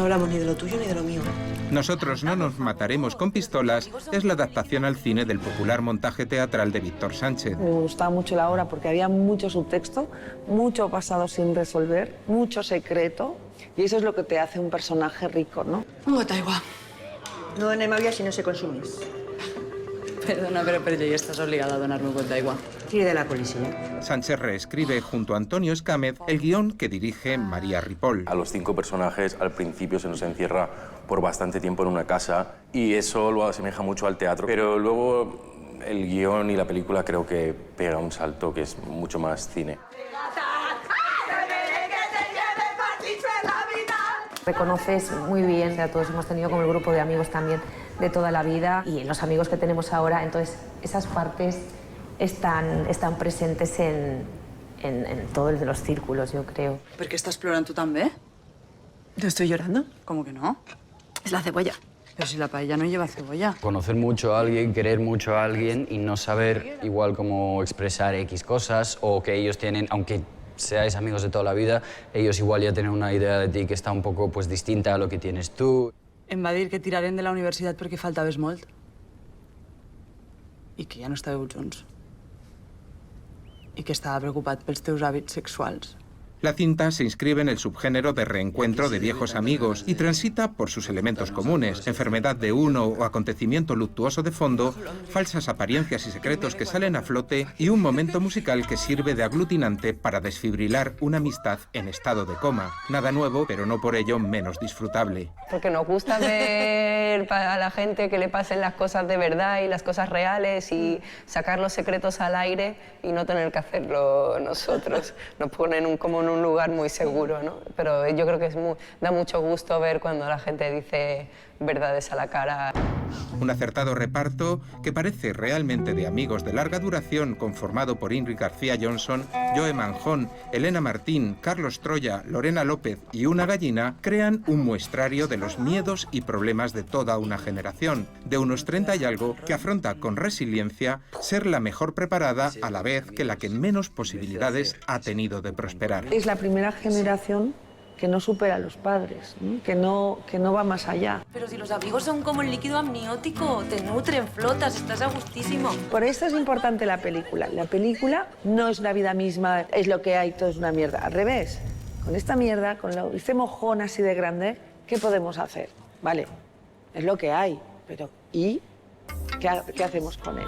No hablamos ni de lo tuyo ni de lo mío. Nosotros no nos mataremos con pistolas es la adaptación al cine del popular montaje teatral de Víctor Sánchez. Me gustaba mucho la obra porque había mucho subtexto, mucho pasado sin resolver, mucho secreto, y eso es lo que te hace un personaje rico, ¿no? D'aigua. No anem a viatge si no sé consumís. Perdona, pero ya estás obligada a donarme un d'aigua. Tire de la policía. Sánchez reescribe junto a Antonio Escámez el guión que dirige María Ripoll. A los 5 personajes al principio se nos encierra por bastante tiempo en una casa y eso lo asemeja mucho al teatro, pero luego el guión y la película creo que pega un salto que es mucho más cine. Reconoces muy bien, a todos hemos tenido como el grupo de amigos también de toda la vida y los amigos que tenemos ahora, entonces esas partes están presentes en todos los círculos, yo creo. ¿Por qué estás plorant tú también? ¿Te estoy llorando? ¿Cómo que no? Es la cebolla. Pero si la paella no lleva cebolla. Conocer mucho a alguien, querer mucho a alguien y no saber igual cómo expresar X cosas o que ellos tienen, aunque seáis amigos de toda la vida, ellos igual ya tienen una idea de ti que está un poco pues, distinta a lo que tienes tú. Em va dir que tiraren de la universitat perquè faltaves molt. I que ja no estàveu junts. I que estava preocupat pels teus hàbits sexuals. La cinta se inscribe en el subgénero de reencuentro de viejos amigos y transita por sus elementos comunes, enfermedad de uno o acontecimiento luctuoso de fondo, falsas apariencias y secretos que salen a flote y un momento musical que sirve de aglutinante para desfibrilar una amistad en estado de coma. Nada nuevo, pero no por ello menos disfrutable. Porque nos gusta ver a la gente que le pasen las cosas de verdad y las cosas reales y sacar los secretos al aire y no tener que hacerlo nosotros. Nos ponen como en un lugar muy seguro, ¿no? Pero yo creo que da mucho gusto ver cuando la gente dice verdades a la cara. Un acertado reparto que parece realmente de amigos de larga duración, conformado por Ingrid García Johnson, Joe Manjón, Elena Martín, Carlos Troya, Lorena López y Una Gallina, crean un muestrario de los miedos y problemas de toda una generación, de unos 30 y algo, que afronta con resiliencia ser la mejor preparada a la vez que la que menos posibilidades ha tenido de prosperar. Es la primera generación que no supera a los padres, ¿no? Que no va más allá. Pero si los amigos son como el líquido amniótico, te nutren, flotas, estás a gustísimo. Por esto es importante la película. La película no es la vida misma, es lo que hay, todo es una mierda. Al revés, con esta mierda, con este mojón así de grande, ¿qué podemos hacer? Vale, es lo que hay, pero ¿y qué hacemos con él?